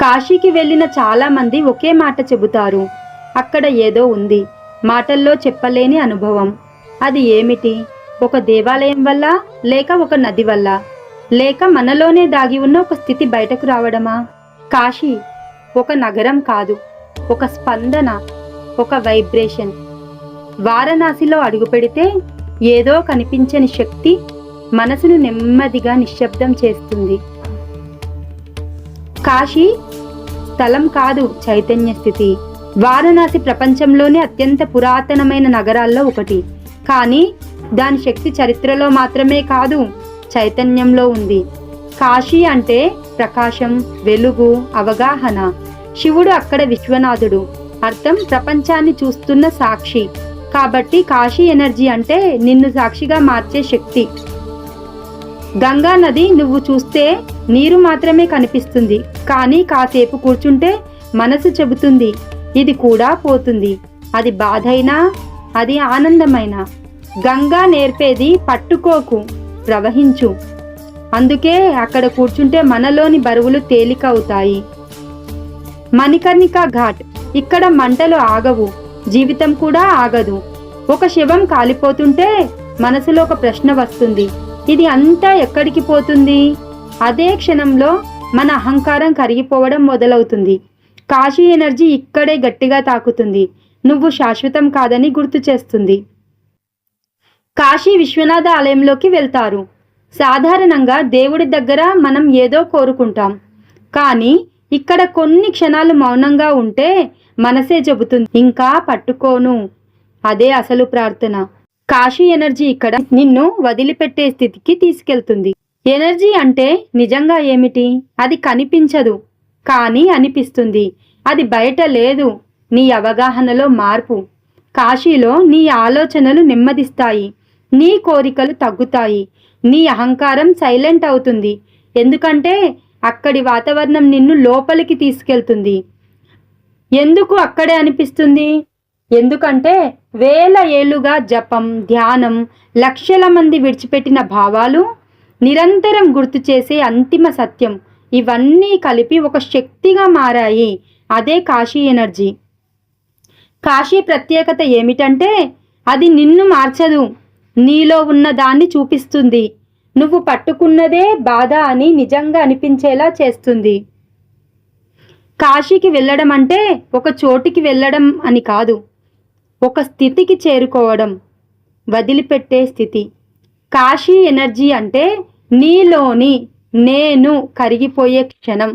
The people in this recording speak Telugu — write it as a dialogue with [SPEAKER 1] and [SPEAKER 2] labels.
[SPEAKER 1] కాశీకి వెళ్ళిన చాలా మంది ఒకే మాట చెబుతారు, అక్కడ ఏదో ఉంది, మాటల్లో చెప్పలేని అనుభవం. అది ఏమిటి? ఒక దేవాలయం వల్ల, లేక ఒక నది వల్ల, లేక మనలోనే దాగి ఉన్న ఒక స్థితి బయటకు రావడమా? కాశీ ఒక నగరం కాదు, ఒక స్పందన, ఒక వైబ్రేషన్. వారణాసిలో అడుగుపెడితే ఏదో కనిపించని శక్తి మనసును నెమ్మదిగా నిశ్శబ్దం చేస్తుంది. కాశీ స్థలం కాదు, చైతన్య స్థితి. వారణాసి ప్రపంచంలోనే అత్యంత పురాతనమైన నగరాల్లో ఒకటి. కానీ దాని శక్తి చరిత్రలో మాత్రమే కాదు, చైతన్యంలో ఉంది. కాశీ అంటే ప్రకాశం, వెలుగు, అవగాహన. శివుడు అక్కడ విశ్వనాథుడు, అర్థం ప్రపంచాన్ని చూస్తున్న సాక్షి. కాబట్టి కాశీ ఎనర్జీ అంటే నిన్ను సాక్షిగా మార్చే శక్తి. గంగా నది నువ్వు చూస్తే నీరు మాత్రమే కనిపిస్తుంది, కానీ కాసేపు కూర్చుంటే మనసు చెబుతుంది ఇది కూడా పోతుంది. అది బాధైనా, అది ఆనందమైనా. గంగా నేర్పేది పట్టుకోకు, ప్రవహించు. అందుకే అక్కడ కూర్చుంటే మనలోని బరువులు తేలిక అవుతాయి. మణికర్ణికా ఘాట్, ఇక్కడ మంటలు ఆగవు, జీవితం కూడా ఆగదు. ఒక శవం కాలిపోతుంటే మనసులో ఒక ప్రశ్న వస్తుంది, ఇది అంతా ఎక్కడికి పోతుంది? అదే క్షణంలో మన అహంకారం కరిగిపోవడం మొదలవుతుంది. కాశీ ఎనర్జీ ఇక్కడే గట్టిగా తాకుతుంది, నువ్వు శాశ్వతం కాదని గుర్తు చేస్తుంది. కాశీ విశ్వనాథ ఆలయంలోకి వెళ్తారు. సాధారణంగా దేవుడి దగ్గర మనం ఏదో కోరుకుంటాం, కానీ ఇక్కడ కొన్ని క్షణాలు మౌనంగా ఉంటే మనసే చెబుతుంది ఇంకా పట్టుకోను. అదే అసలు ప్రార్థన. కాశీ ఎనర్జీ ఇక్కడ నిన్ను వదిలిపెట్టే స్థితికి తీసుకెళ్తుంది. ఎనర్జీ అంటే నిజంగా ఏమిటి? అది కనిపించదు, కానీ అనిపిస్తుంది. అది బయట లేదు, నీ అవగాహనలో మార్పు. కాశీలో నీ ఆలోచనలు నెమ్మదిస్తాయి, నీ కోరికలు తగ్గుతాయి, నీ అహంకారం సైలెంట్ అవుతుంది. ఎందుకంటే అక్కడి వాతావరణం నిన్ను లోపలికి తీసుకెళ్తుంది. ఎందుకు అక్కడే అనిపిస్తుంది? ఎందుకంటే వేల ఏళ్లుగా జపం, ధ్యానం, లక్షల మంది విడిచిపెట్టిన భావాలు, నిరంతరం గుర్తు చేసే అంతిమ సత్యం, ఇవన్నీ కలిపి ఒక శక్తిగా మారాయి. అదే కాశీ ఎనర్జీ. కాశీ ప్రత్యేకత ఏమిటంటే అది నిన్ను మార్చదు, నీలో ఉన్న దాన్ని చూపిస్తుంది. నువ్వు పట్టుకున్నదే బాధ అని నిజంగా అనిపించేలా చేస్తుంది. కాశీకి వెళ్ళడం అంటే ఒక చోటికి వెళ్ళడం అని కాదు, ఒక స్థితికి చేరుకోవడం, వదిలిపెట్టే స్థితి. కాశీ ఎనర్జీ అంటే నీలోని నేను కరిగిపోయే క్షణం.